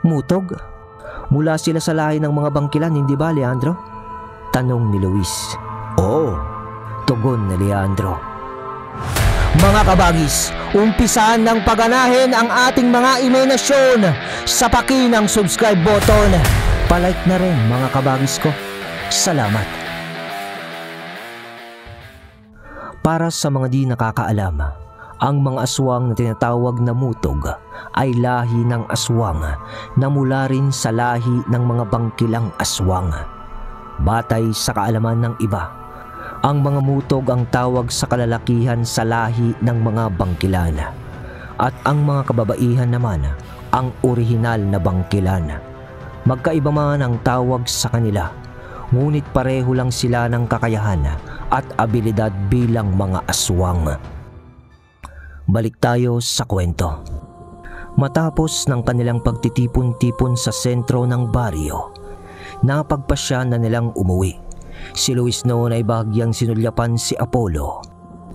Mutog? Mula sila sa lahi ng mga bangkilan, hindi ba, Leandro? Tanong ni Luis. Oo, tugon ni Leandro. Mga kabagis, umpisahan ng paganahin ang ating mga imahinasyon sa paki ng subscribe button. Palike na rin mga kabagis ko. Salamat. Para sa mga di nakakaalam, ang mga aswang na tinatawag na mutog ay lahi ng aswang na mula rin sa lahi ng mga bangkilang aswang. Batay sa kaalaman ng iba, ang mga mutog ang tawag sa kalalakihan sa lahi ng mga bangkilan at ang mga kababaihan naman ang orihinal na bangkilan. Magkaiba man ang tawag sa kanila, ngunit pareho lang sila ng kakayahan at abilidad bilang mga aswang. Balik tayo sa kwento. Matapos ng kanilang pagtitipon-tipon sa sentro ng baryo, napagpasya na nilang umuwi. Si Luis noon ay bahagyang sinulyapan si Apollo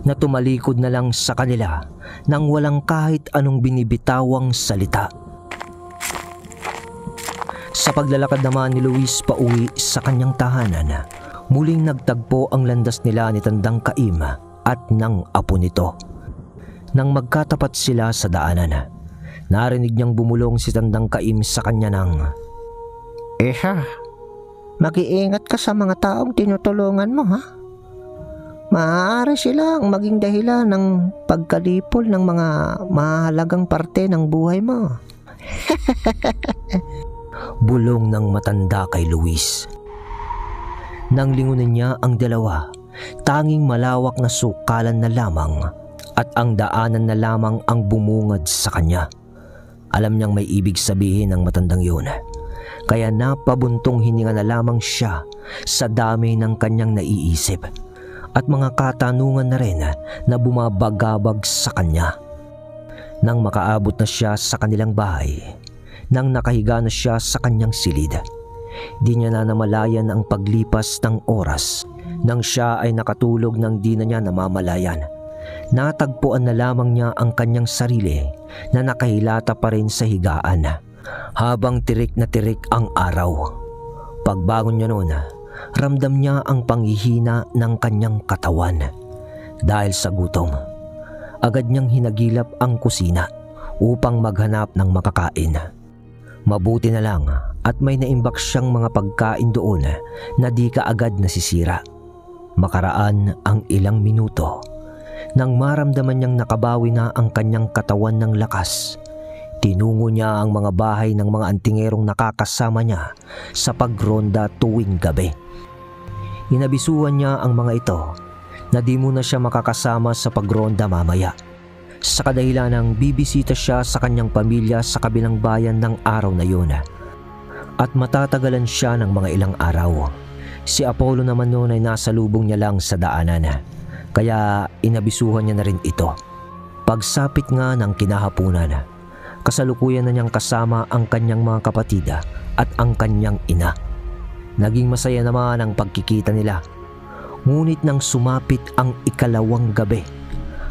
na tumalikod na lang sa kanila nang walang kahit anong binibitawang salita. Sa paglalakad naman ni Luis pauwi sa kanyang tahanan, muling nagtagpo ang landas nila ni Tandang Caim at ng apo nito. Nang magkatapat sila sa daanan, narinig niyang bumulong si Tandang Caim sa kanya ng, "Eha, mag-iingat ka sa mga taong tinutulungan mo, ha? Maaari silang maging dahilan ng pagkalipol ng mga mahalagang parte ng buhay mo." Bulong ng matanda kay Luis. Nang lingunin niya ang dalawa, tanging malawak na sukalan na lamang at ang daanan na lamang ang bumungad sa kanya. Alam niyang may ibig sabihin ng matandang yun, kaya napabuntong hininga na lamang siya sa dami ng kanyang naiisip at mga katanungan na rin na bumabagabag sa kanya. Nang makaabot na siya sa kanilang bahay, nang nakahiga na siya sa kanyang silid, di niya na namalayan ang paglipas ng oras. Nang siya ay nakatulog nang di na niya namamalayan, natagpuan na lamang niya ang kanyang sarili na nakahilata pa rin sa higaan habang tirik na tirik ang araw. Pagbangon niya noon, ramdam niya ang panghihina ng kanyang katawan. Dahil sa gutom, agad niyang hinagilap ang kusina upang maghanap ng makakain. Mabuti na lang at may naimbak siyang mga pagkain doon na di kaagad nasisira. Makaraan ang ilang minuto, nang maramdaman niyang nakabawi na ang kanyang katawan ng lakas, tinungo niya ang mga bahay ng mga antingerong nakakasama niya sa pagronda tuwing gabi. Inabisuhan niya ang mga ito na di muna siya makakasama sa pagronda mamaya, sa kadahilan ng bibisita siya sa kanyang pamilya sa kabilang bayan ng araw na yun at matatagalan siya ng mga ilang araw. Si Apollo naman noon ay nasa lubong niya lang sa daanan, kaya inabisuhan niya na rin ito. Pagsapit nga ng kinahapunan, kasalukuyan na niyang kasama ang kanyang mga kapatid at ang kanyang ina. Naging masaya naman ang pagkikita nila, ngunit nang sumapit ang ikalawang gabi,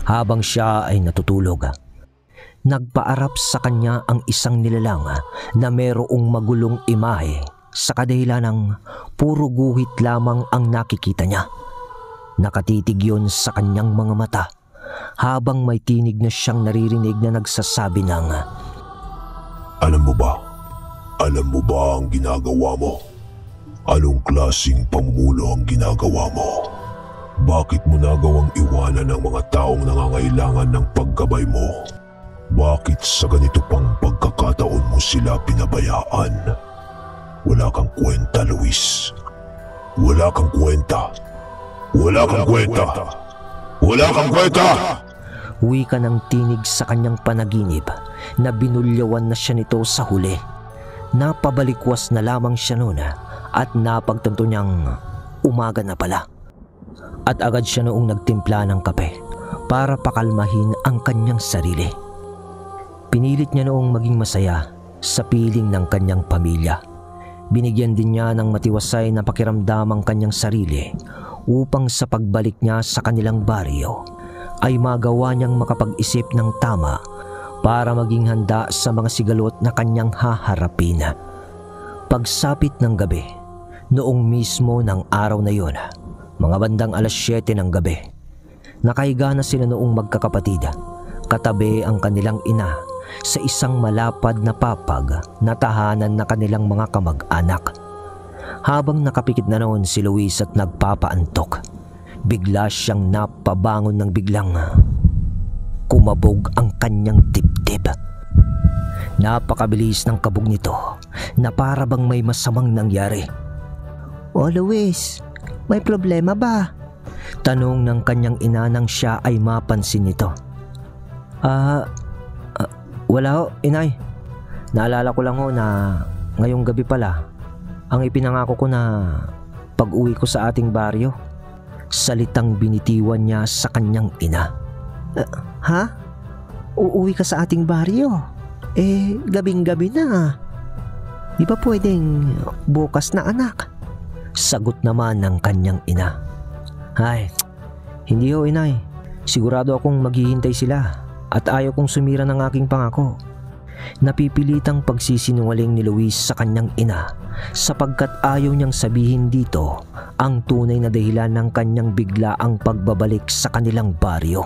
habang siya ay natutulog, nagpaarap sa kanya ang isang nilalang na mayroong magulong imahe sa kadahilan ng puro guhit lamang ang nakikita niya. Nakatitig yun sa kanyang mga mata habang may tinig na siyang naririnig na nagsasabi ng, Alam mo ba ang ginagawa mo? Anong klaseng pamumuno ang ginagawa mo? Bakit mo nagawang iwanan ng mga taong nangangailangan ng paggabay mo? Bakit sa ganito pang pagkakataon mo sila pinabayaan? Wala kang kwenta, Luis. Wala kang kwenta. Wala kang kwenta. Wala kang kwenta! Wika ng tinig sa kanyang panaginip na binulyawan na siya nito sa huli. Napabalikwas na lamang siya noon at napagtanto niyang umaga na pala. At agad siya noong nagtimpla ng kape para pakalmahin ang kanyang sarili. Pinilit niya noong maging masaya sa piling ng kanyang pamilya. Binigyan din niya ng matiwasay na pakiramdam ang kanyang sarili upang sa pagbalik niya sa kanilang baryo ay magawa niyang makapag-isip ng tama para maging handa sa mga sigalot na kanyang haharapin. Pagsapit ng gabi, noong mismo ng araw na yun, mga bandang 7:00 ng gabi, nakahiga na sila noong magkakapatid, katabi ang kanilang ina sa isang malapad na papag na tahanan na kanilang mga kamag-anak. Habang nakapikit na noon si Luis at nagpapaantok, bigla siyang napabangon ng biglang kumabog ang kanyang dibdib. Napakabilis ng kabog nito na para bang may masamang nangyari. "O Luis, may problema ba?" Tanong ng kanyang ina nang siya ay mapansin nito. Wala ho, inay. Naalala ko lang ho na ngayong gabi pala ang ipinangako ko na pag-uwi ko sa ating baryo. Salitang binitiwan niya sa kanyang ina. Ha? Uuwi ka sa ating baryo? Gabing-gabi na. Di ba pwedeng bukas na, anak? Sagot naman ng kanyang ina. Ay, hindi ho, inay. Sigurado akong maghihintay sila at ayaw kong sumira ng aking pangako. Napipilitang pagsisinungaling ni Luis sa kanyang ina sapagkat ayaw niyang sabihin dito ang tunay na dahilan ng kanyang biglaang pagbabalik sa kanilang baryo.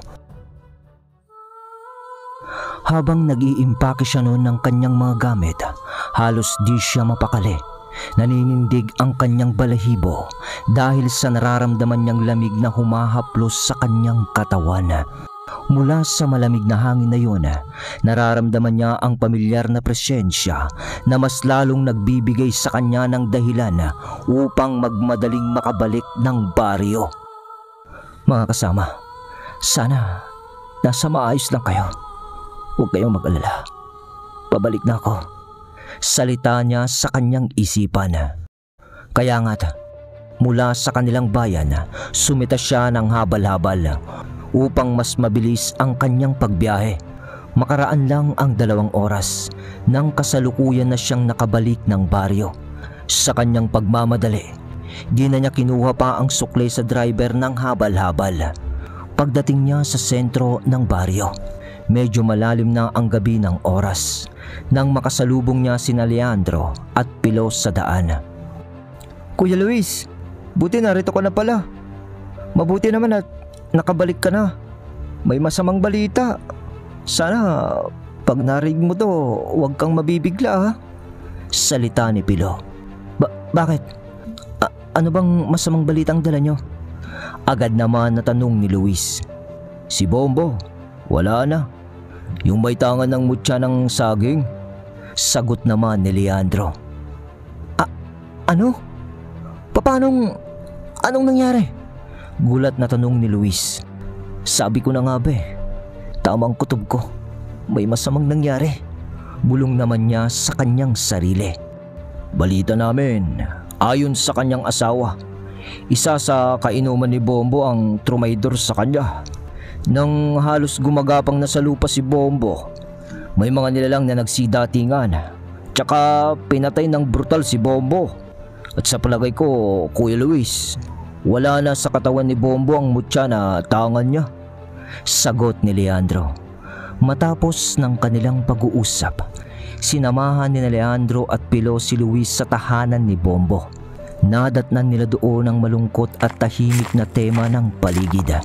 Habang nag-iimpake siya noon ng kanyang mga gamit, halos di siya mapakali. Naninindig ang kanyang balahibo dahil sa nararamdaman niyang lamig na humahaplos sa kanyang katawan. Mula sa malamig na hangin na yun, nararamdaman niya ang pamilyar na presensya na mas lalong nagbibigay sa kanya ng dahilan upang magmadaling makabalik ng baryo. Mga kasama, sana nasa maayos lang kayo. Huwag kayong mag-alala. Pabalik na ako. Salita niya sa kanyang isipan. Kaya nga't mula sa kanilang bayan, sumita siya ng habal-habal upang mas mabilis ang kanyang pagbiyahe. Makaraan lang ang 2 oras nang kasalukuyan na siyang nakabalik ng baryo. Sa kanyang pagmamadali, di na niya kinuha pa ang sukli sa driver ng habal-habal. Pagdating niya sa sentro ng baryo, medyo malalim na ang gabi ng oras nang makasalubong niya sina Leandro at Pilo sa daan. "Kuya Luis, buti narito ka na pala. Mabuti naman at nakabalik ka na. May masamang balita. Sana pag narinig mo to, huwag kang mabibigla, ha?" Salita ni Pilo. Bakit? Ano bang masamang balitang dala nyo? Agad naman na tanong ni Luis. Si Bombo, wala na. Yung may tangan ng mutya ng saging. Sagot naman ni Leandro. Ano? Anong nangyari? Gulat na tanong ni Luis. Sabi ko na nga ba, tamang kutob ko. May masamang nangyari. Bulong naman niya sa kanyang sarili. Balita namin, ayon sa kanyang asawa, isa sa kainuman ni Bombo ang trumaydor sa kanya. Nang halos gumagapang na sa lupa si Bombo, may mga nilalang na nagsidatingan, tsaka pinatay ng brutal si Bombo. At sa palagay ko, Kuya Luis, wala na sa katawan ni Bombo ang mutya na tangan niya. Sagot ni Leandro. Matapos ng kanilang pag-uusap, sinamahan ni Leandro at Pilo si Luis sa tahanan ni Bombo. Nadatnan nila doon ang malungkot at tahimik na tema ng paligid.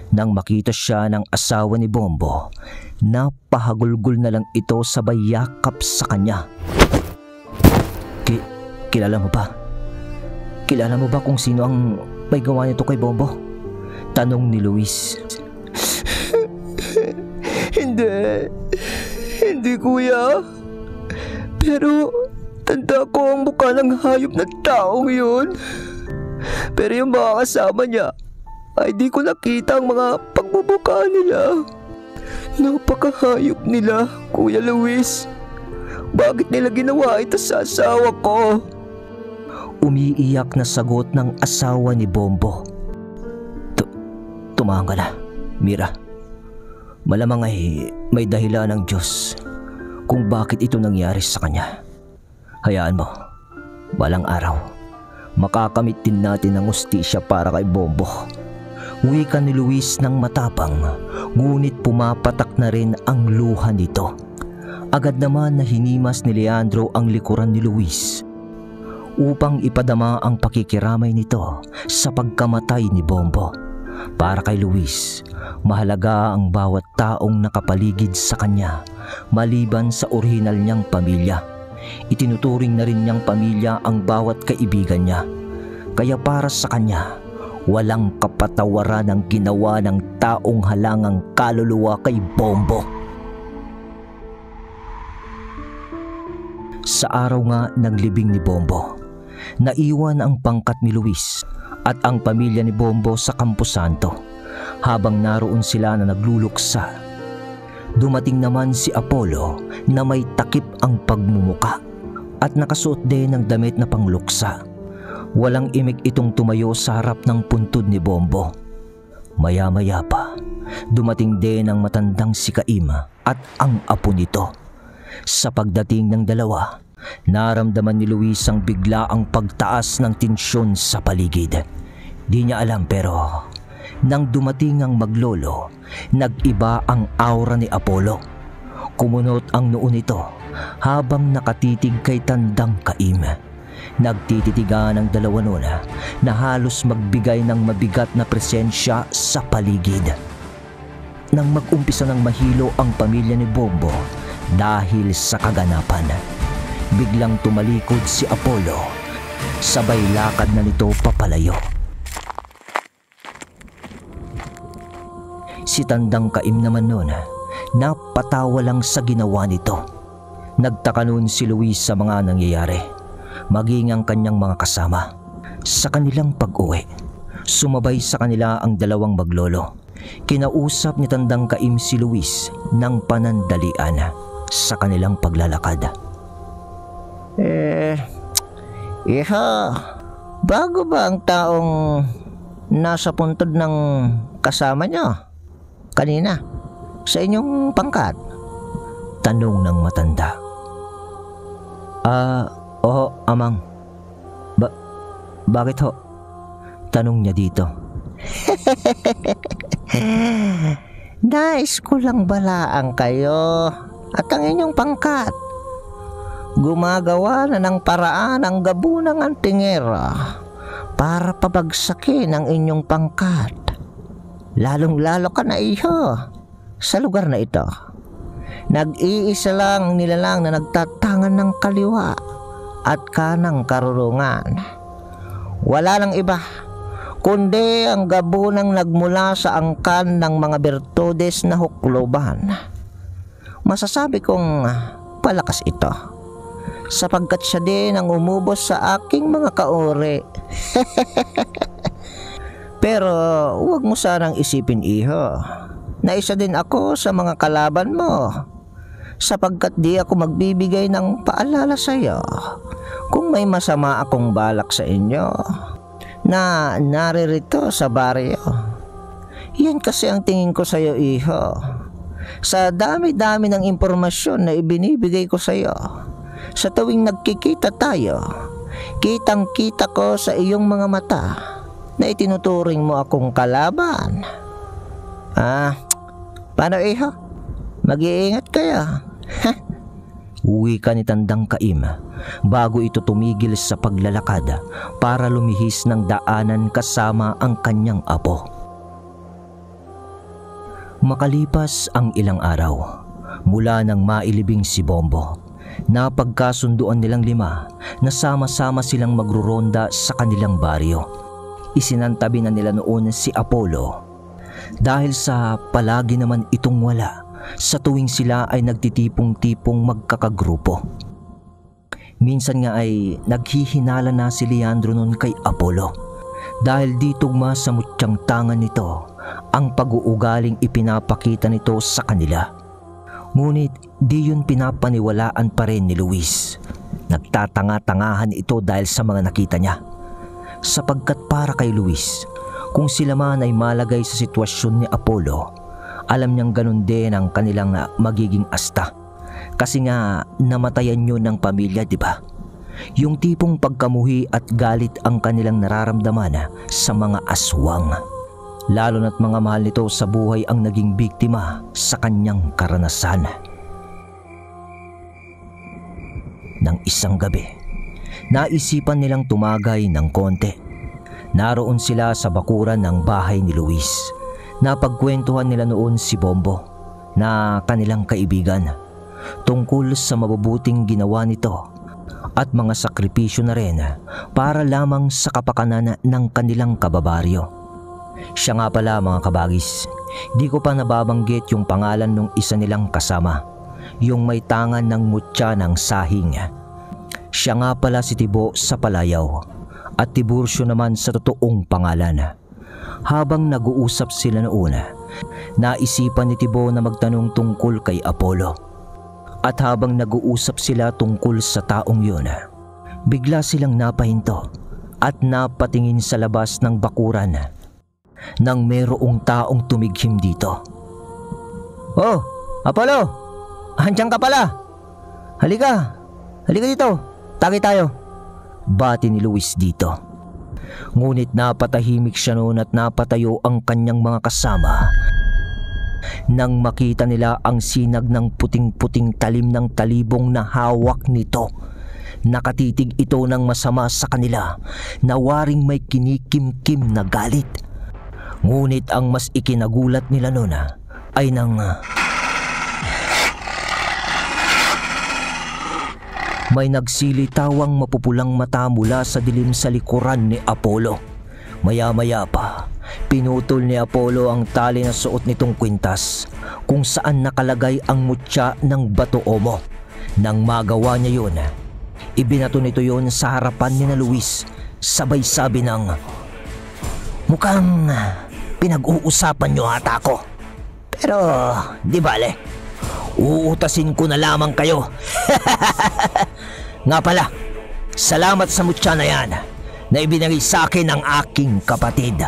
Nang makita siya ng asawa ni Bombo, napahagulgol na lang ito sabay yakap sa kanya. Kilala mo ba? Kilala mo ba kung sino ang may gawa nito kay Bombo? Tanong ni Luis. Hindi kuya. Pero tanda ko ang mukha ng hayop na taong yun. Pero yung mga kasama niya, ay di ko nakita ang mga pagbubuka nila. Napakahayop nila, Kuya Luis. Bakit nila ginawa ito sa asawa ko? Umiiyak na sagot ng asawa ni Bombo. Tumahan ka na, Mira. Malamang ay may dahilan ng Diyos kung bakit ito nangyari sa kanya. Hayaan mo, balang araw, makakamit din natin ang hustisya para kay Bombo. Wika ni Luis ng matapang, ngunit pumapatak na rin ang luha nito. Agad naman na hinimas ni Leandro ang likuran ni Luis upang ipadama ang pakikiramay nito sa pagkamatay ni Bombo. Para kay Luis, mahalaga ang bawat taong nakapaligid sa kanya maliban sa orihinal niyang pamilya. Itinuturing na rin niyang pamilya ang bawat kaibigan niya. Kaya para sa kanya, walang kapatawaran ang ginawa ng taong halangang kaluluwa kay Bombo. Sa araw nga ng libing ni Bombo, naiwan ang pangkat ni Luis at ang pamilya ni Bombo sa Camposanto habang naroon sila na nagluluksa. Dumating naman si Apollo na may takip ang pagmumuka at nakasuot din ng damit na pangluksa. Walang imik itong tumayo sa harap ng puntod ni Bombo. Maya-maya pa, dumating din ang matandang si Caim at ang apo nito. Sa pagdating ng dalawa, naramdaman ni Luis ang biglaang pagtaas ng tensyon sa paligid. Di niya alam pero nang dumating ang maglolo, nag-iba ang aura ni Apollo. Kumunot ang noo nito habang nakatitig kay tandang Caim. Nagtititigan ang dalawa noon na halos magbigay ng mabigat na presensya sa paligid. Nang mag-umpisa ng mahilo ang pamilya ni Bombo dahil sa kaganapan, biglang tumalikod si Apollo. Sabay lakad na nito papalayo. Si tandang Caim naman noon, napatawa lang sa ginawa nito. Nagtaka noon si Luis sa mga nangyayari, maging ang kanyang mga kasama. Sa kanilang pag-uwi, sumabay sa kanila ang dalawang maglolo. Kinausap ni tandang Caim si Luis ng panandalian sa kanilang paglalakad. Iha, bago ba ang taong nasa puntod ng kasama niyo kanina sa inyong pangkat? Tanong ng matanda. Oo, amang. Bakit ho? Tanong niya dito. Nais ko lang balaan kayo at ang inyong pangkat. Gumagawa na ng paraan ang gabunang antingera para pabagsakin ang inyong pangkat. Lalong-lalo ka na iho sa lugar na ito. Nag-iisa lang nilalang na nagtatangan ng kaliwa at kanang karurungan. Wala nang iba kundi ang gabunang nagmula sa angkan ng mga bertudes na hukloban. Masasabi kong palakas ito sapagkat siya din ang umubos sa aking mga kaori. Pero huwag mo sanang isipin, iho, na isa din ako sa mga kalaban mo, sapagkat di ako magbibigay ng paalala sa iyo kung may masama akong balak sa inyo na naririto sa baryo. Yan kasi ang tingin ko sa iyo, iho. Sa dami-dami ng impormasyon na ibinibigay ko sa iyo, sa tuwing nagkikita tayo, kitang-kita ko sa iyong mga mata na itinuturing mo akong kalaban. Paano, iho? Mag-iingat kaya? Uwi ka ni tandang Caim bago ito tumigil sa paglalakad para lumihis ng daanan kasama ang kanyang apo. Makalipas ang ilang araw, mula nang mailibing si Bombo, napagkasunduan nilang 5 na sama-sama silang magruronda sa kanilang baryo. Isinantabi na nila noon si Apollo dahil sa palagi naman itong wala sa tuwing sila ay nagtitipong-tipong magkakagrupo. Minsan nga ay naghihinala na si Leandro noon kay Apollo dahil di tugma sa mutyang tangan nito ang pag-uugaling ipinapakita nito sa kanila. Ngunit di yun pinapaniwalaan pa rin ni Luis. Nagtatanga-tangahan ito dahil sa mga nakita niya. Sapagkat para kay Luis, kung sila man ay malagay sa sitwasyon ni Apollo, alam niyang ganun din ang kanilang magiging asta. Kasi nga namatayan yun ng pamilya, di ba? Yung tipong pagkamuhi at galit ang kanilang nararamdaman sa mga aswang. lalo na't mga mahal nito sa buhay ang naging biktima sa kanyang karanasan. Nang isang gabi, naisipan nilang tumagay ng konti. Naroon sila sa bakuran ng bahay ni Luis. Napagkwentuhan nila noon si Bombo na kanilang kaibigan tungkol sa mabubuting ginawa nito at mga sakripisyo na rin para lamang sa kapakanan ng kanilang kababaryo. Siya nga pala mga kabagis, di ko pa nababanggit yung pangalan ng isa nilang kasama, yung may tangan ng mutya ng sahing. Siya nga pala si Tibo sa Palayaw at Tiburcio naman sa totoong pangalan. Habang nag-uusap sila noon, naisipan ni Tibo na magtanong tungkol kay Apollo. At habang nag-uusap sila tungkol sa taong yun, bigla silang napahinto at napatingin sa labas ng bakuran nang mayroong taong tumighim dito. "Oh, Apollo! Andiyan ka pala! Halika! Halika dito! Tagay tayo!" Bati ni Luis dito. Ngunit napatahimik siya noon at napatayo ang kanyang mga kasama nang makita nila ang sinag ng puting-puting talim ng talibong na hawak nito. Nakatitig ito ng masama sa kanila na waring may kinikim-kim na galit. Ngunit ang mas ikinagulat nila noon ay nang may nagsilitawang mapupulang mata mula sa dilim sa likuran ni Apollo. Maya-maya pa, pinutol ni Apollo ang tali na suot nitong kwintas kung saan nakalagay ang mutya ng Bato Omo. Nang magawa niya yun, ibinato nito yun sa harapan ni na Luis, sabay sabi ng, "Mukhang pinag-uusapan niyo ata ako. Pero di bale, uutasin ko na lamang kayo." Nga pala, salamat sa mutya na yan na ibinigay sa akin ng aking kapatid.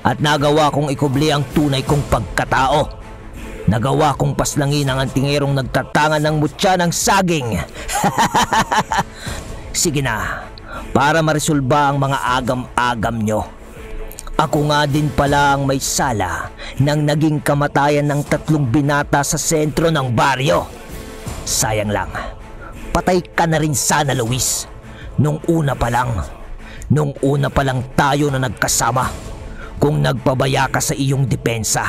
At nagawa kong ikubli ang tunay kong pagkatao. Nagawa kong paslangin ang antingerong nagtatangan ng mutya ng saging. Sige na, para maresolba ang mga agam-agam nyo. Ako nga din pala ang may sala ng naging kamatayan ng 3 binata sa sentro ng baryo. Sayang lang, patay ka na rin sana, Luis. Nung una pa lang tayo na nagkasama. Kung nagpabaya ka sa iyong depensa.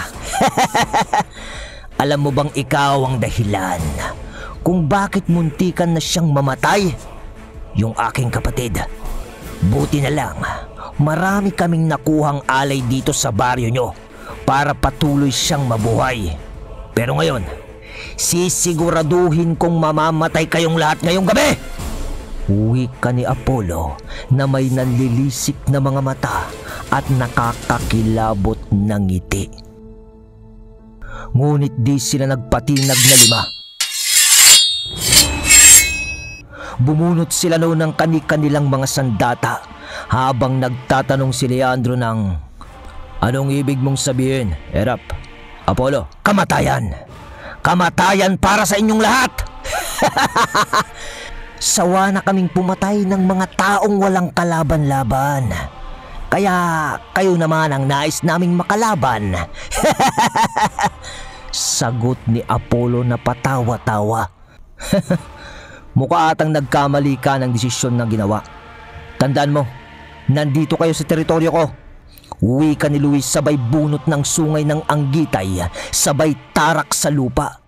Alam mo bang ikaw ang dahilan kung bakit muntikan na siyang mamatay? Yung aking kapatid. Buti na lang, marami kaming nakuhang alay dito sa baryo nyo para patuloy siyang mabuhay. Pero ngayon, sisiguraduhin kong mamamatay kayong lahat ngayong gabi. Wika ni Apollo na may nanlilisik na mga mata at nakakakilabot ng ngiti. Ngunit di sila nagpatinag na 5. Bumunot sila noon ng kani-kanilang mga sandata habang nagtatanong si Leandro ng, "Anong ibig mong sabihin, Erap? Apollo?" "Kamatayan! Kamatayan para sa inyong lahat!" "Sawa na kaming pumatay ng mga taong walang kalaban-laban. Kaya kayo naman ang nais naming makalaban." Sagot ni Apollo na patawa-tawa. "Mukha atang nagkamali ka ng desisyon na ginawa. Tandaan mo, nandito kayo sa teritoryo ko." Wika ni Luis sabay bunot ng sungay ng anggitay, sabay tarak sa lupa.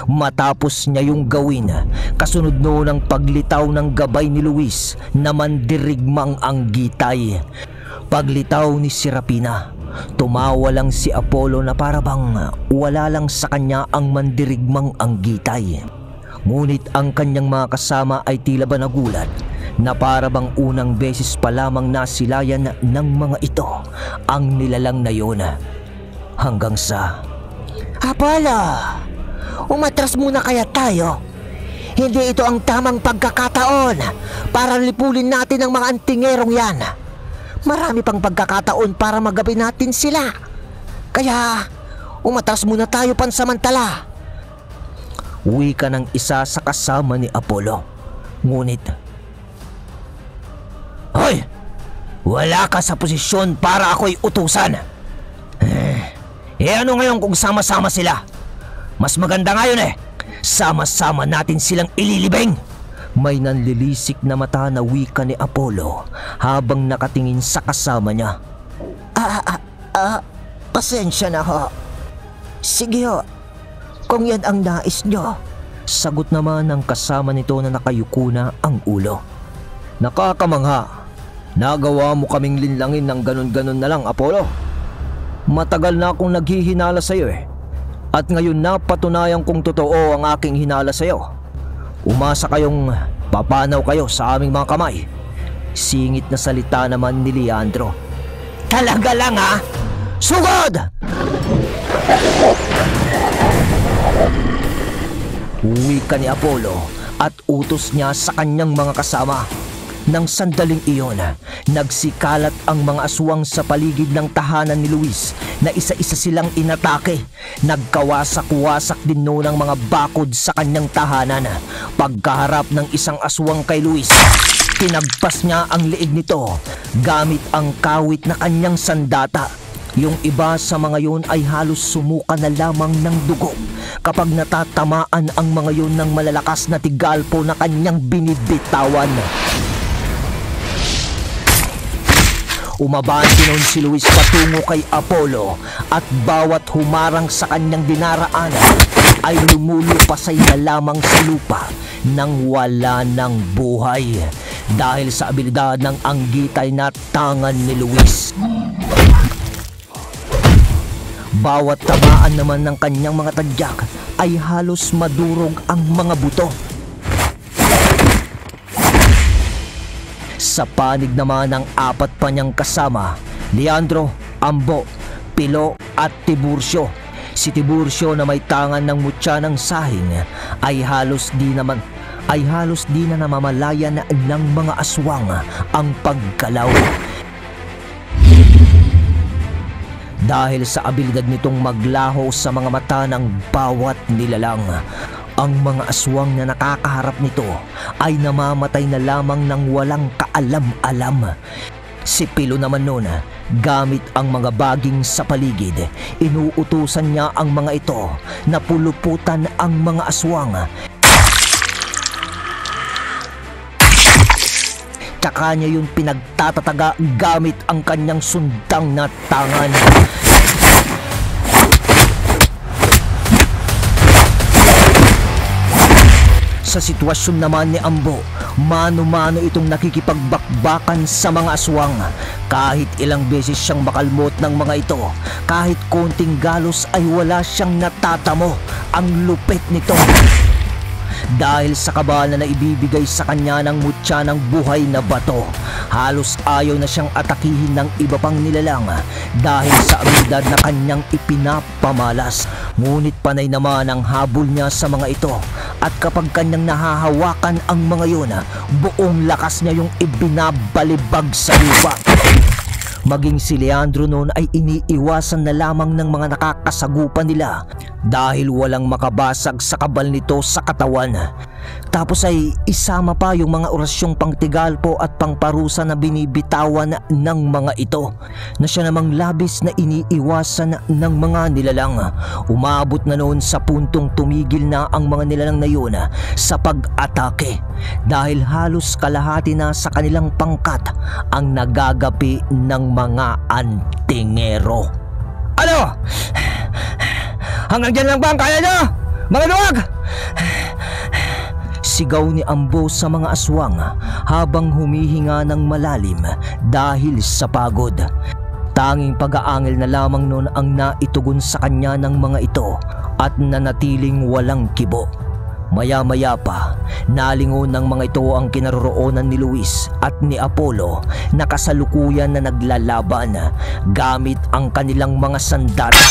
Matapos niya yung gawin, kasunod noon ang paglitaw ng gabay ni Luis na mandirigmang anggitay. Paglitaw ni Serapina, tumawa lang si Apollo na parabang wala lang sa kanya ang mandirigmang anggitay. Ngunit ang kanyang mga kasama ay tila ba nagulat na parabang unang beses pa lamang nasilayan ng mga ito ang nilalang na yun. Hanggang sa, "Apollo, umatras muna kaya tayo? Hindi ito ang tamang pagkakataon para lipulin natin ang mga antingerong yan. Marami pang pagkakataon para magabi natin sila. Kaya umatras muna tayo pansamantala." Wika ng isa sa kasama ni Apollo. Ngunit Hoy! Wala ka sa posisyon para ako'y utusan. Ano ngayon kung sama-sama sila? Mas maganda ngayon sama-sama natin silang ililibing. May nanlilisik na mata na wika ni Apollo habang nakatingin sa kasama niya. Pasensya na ho. Sige ho, kung yan ang nais nyo. Sagot naman ng kasama nito na nakayuko na ang ulo. Nakakamangha. Nagawa mo kaming linlangin ng ganon-ganon na lang, Apollo. Matagal na akong naghihinala sa'yo At ngayon napatunayan kong totoo ang aking hinala sa'yo. Umasa kayong papanaw kayo sa aming mga kamay. Singit na salita naman ni Leandro. Talaga lang ha? Sugod! Wika ni Apollo at utos niya sa kanyang mga kasama. Nang sandaling iyon, nagsikalat ang mga aswang sa paligid ng tahanan ni Luis na isa-isa silang inatake. Nagkawasak-wasak din noon ang mga bakod sa kanyang tahanan. Pagkaharap ng isang aswang kay Luis, tinagpas niya ang leeg nito gamit ang kawit na kanyang sandata. Yung iba sa mga yun ay halos sumuka na lamang ng dugo kapag natatamaan ang mga yun ng malalakas na tigalpo na kanyang binibitawan. Umabante noon si Luis patungo kay Apollo at bawat humarang sa kanyang dinaraanan ay lumulupasay na lamang sa lupa nang wala ng buhay dahil sa abilidad ng anggitay na tangan ni Luis. Bawat tamaan naman ng kanyang mga tadyak ay halos madurog ang mga buto. Sa panig naman ng apat pa niyang kasama, Leandro, Ambo, Pilo at Tiburcio. Si Tiburcio na may tangan ng mutya ng sahing ay halos di na namamalayan ng mga aswang ang pagkalaw. Dahil sa abilidad nitong maglaho sa mga mata ng bawat nilalang, ang mga aswang na nakakaharap nito ay namamatay na lamang ng walang kaalam-alam. Si Pilo naman noon, gamit ang mga baging sa paligid, inuutusan niya ang mga ito na puluputan ang mga aswang. Tsaka niya yung pinagtatataga gamit ang kanyang sundang na tangan. Sa sitwasyon naman ni Ambo, mano-mano itong nakikipagbakbakan sa mga aswang. Kahit ilang beses siyang makalmot ng mga ito, kahit konting galos ay wala siyang natatamo. Ang lupit nito. Dahil sa kaba na naibibigay sa kanya ng mutya ng buhay na bato, halos ayaw na siyang atakihin ng iba pang nilalang dahil sa abilidad na kanyang ipinapamalas. Ngunit panay naman ang habol niya sa mga ito at kapag kanyang nahahawakan ang mga yun, buong lakas niya yung ibinabalibag sa lupa. Maging si Leandro noon ay iniiwasan na lamang ng mga nakakasagupan nila dahil walang makabasag sa kabal nito sa katawan. Tapos ay isama pa yung mga orasyong pangtigalpo at pangparusa na binibitawan ng mga ito na siya namang labis na iniiwasan ng mga nilalang. Umabot na noon sa puntong tumigil na ang mga nilalang na yun sa pag-atake dahil halos kalahati na sa kanilang pangkat ang nagagapi ng mga antingero. Ano? Hanggang dyan lang ba ang kaya nyo? Mga duwag! Sigaw ni Ambo sa mga aswang habang humihinga ng malalim dahil sa pagod. Tanging pag-aangil na lamang noon ang naitugon sa kanya ng mga ito at nanatiling walang kibo. Maya-maya pa, nalingon ng mga ito ang kinaroroonan ni Luis at ni Apollo na kasalukuyan na naglalaban gamit ang kanilang mga sandata.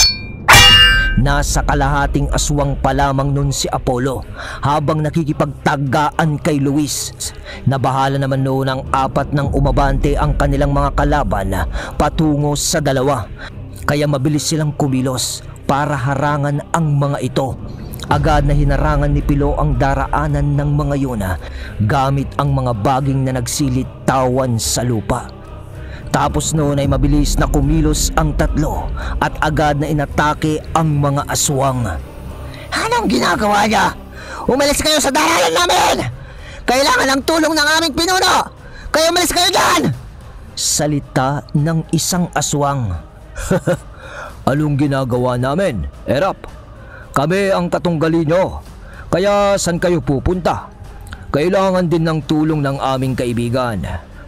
Nasa kalahating aswang pa lamang nun si Apollo habang nakikipagtagaan kay Luis. Nabahala naman noon ang apat ng umabante ang kanilang mga kalaban patungo sa dalawa. Kaya mabilis silang kumilos para harangan ang mga ito. Agad na hinarangan ni Pilo ang daraanan ng mga yun gamit ang mga baging na nagsilitawan sa lupa. Tapos noon ay mabilis na kumilos ang tatlo at agad na inatake ang mga aswang. Anong ginagawa niya? Umalis kayo sa daralan namin! Kailangan ng tulong ng aming pinuno! Kayo umalis kayo dyan! Salita ng isang aswang. Anong ginagawa namin, Erap? Kami ang katunggali nyo. Kaya saan kayo pupunta? Kailangan din ng tulong ng aming kaibigan.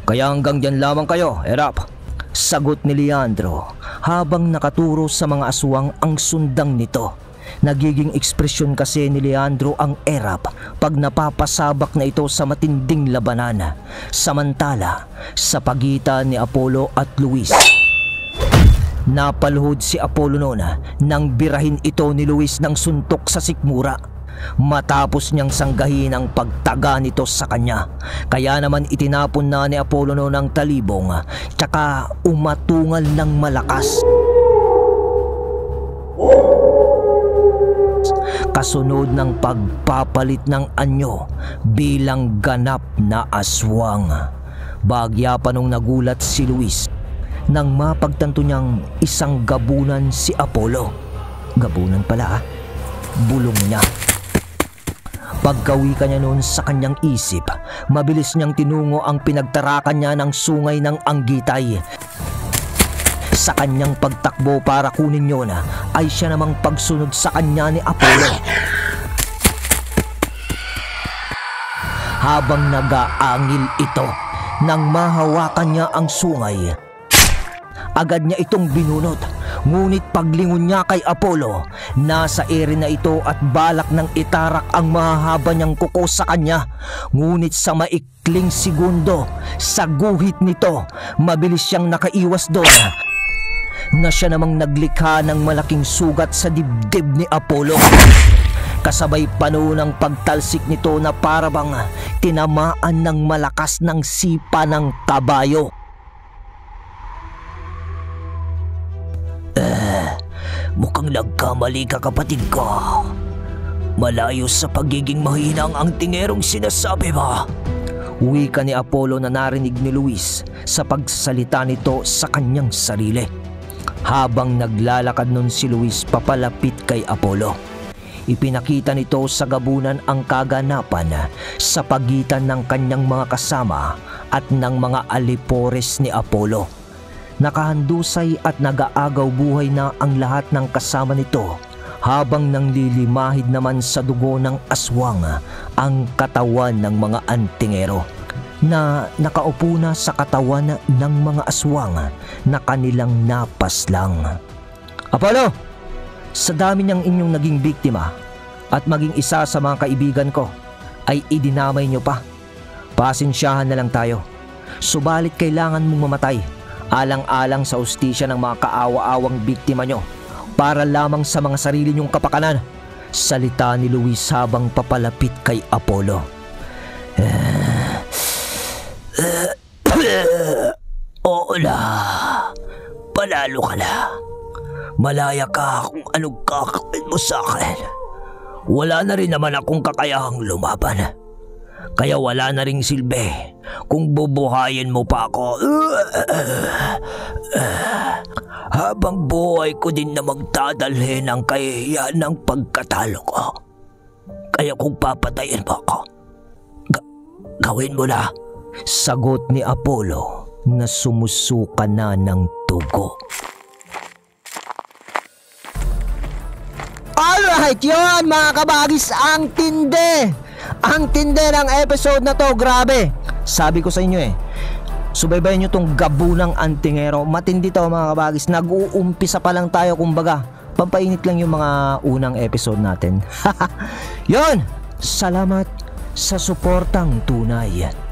Kaya hanggang dyan lamang kayo, Erap. Sagot ni Leandro habang nakaturo sa mga aswang ang sundang nito. Nagiging ekspresyon kasi ni Leandro ang Erap pag napapasabak na ito sa matinding labanan. Samantala, sa pagitan ni Apollo at Luis, napaluhod si Apollo noon nang birahin ito ni Luis ng suntok sa sikmura. Matapos niyang sanggahin ang pagtaga nito sa kanya. Kaya naman itinapon na ni Apollo noon ang talibong tsaka umatungal ng malakas. Kasunod ng pagpapalit ng anyo bilang ganap na aswang. Bagya pa nung nagulat si Luis nang mapagtanto niyang isang gabunan si Apollo. Gabunan pala bulong niya. Pagkawi ka niya noon sa kanyang isip, mabilis niyang tinungo ang pinagtarakan niya ng sungay ng Anggitay. Sa kanyang pagtakbo para kunin yun ay siya namang pagsunod sa kanya ni Apollo. Habang nag-aangil ito, nang mahawakan niya ang sungay, agad niya itong binunot. Ngunit paglingon niya kay Apollo, nasa ere na ito at balak ng itarak ang mahahaba niyang kuko sa kanya. Ngunit sa maikling segundo, sa guhit nito, mabilis siyang nakaiwas doon na siya namang naglikha ng malaking sugat sa dibdib ni Apollo. Kasabay pa noon ang pagtalsik nito na parabang tinamaan ng malakas ng sipa ng kabayo. Mukhang nagkamali ka, kapatid ko. Malayo sa pagiging mahinang ang tingerong sinasabi mo. Wika ni Apollo na narinig ni Luis sa pagsalita nito sa kanyang sarili. Habang naglalakad nun si Luis papalapit kay Apollo, ipinakita nito sa gabunan ang kaganapan sa pagitan ng kanyang mga kasama at ng mga alipores ni Apollo. Nakahandusay at nag-aagaw buhay na ang lahat ng kasama nito habang nanglilimahid naman sa dugo ng aswang ang katawan ng mga antingero na nakaupo na sa katawan ng mga aswang na kanilang napaslang. Apollo, sa dami niyang inyong naging biktima at maging isa sa mga kaibigan ko ay idinamay niyo pa. Pasensyahan na lang tayo. Subalit kailangan mong mamatay alang-alang sa ustisya ng mga kaawa-awang biktima nyo para lamang sa mga sarili nyong kapakanan. Salita ni Luis habang papalapit kay Apollo. Oo na. Panalo ka na. Malaya ka kung anong kakawin mo sa akin. Wala na rin naman akong kakayahang lumaban. Kaya wala na ring silbi kung bubuhayin mo pa ako. Habang buhay ko din na magdadalhin ang kahihiyan ng pagkatalo ko. Kaya kung papatayin mo ako, gawin mo na. Sagot ni Apollo na sumusuka na ng dugo. Alright, yun mga kabagis, ang tindi. Ang tindi ng episode na to, grabe. Sabi ko sa inyo subaybayan nyo tong gabunang antingero. Matindi to mga kabagis. Nag-uumpisa pa lang tayo, kumbaga. Pampainit lang yung mga unang episode natin. Yon, salamat sa suportang tunay.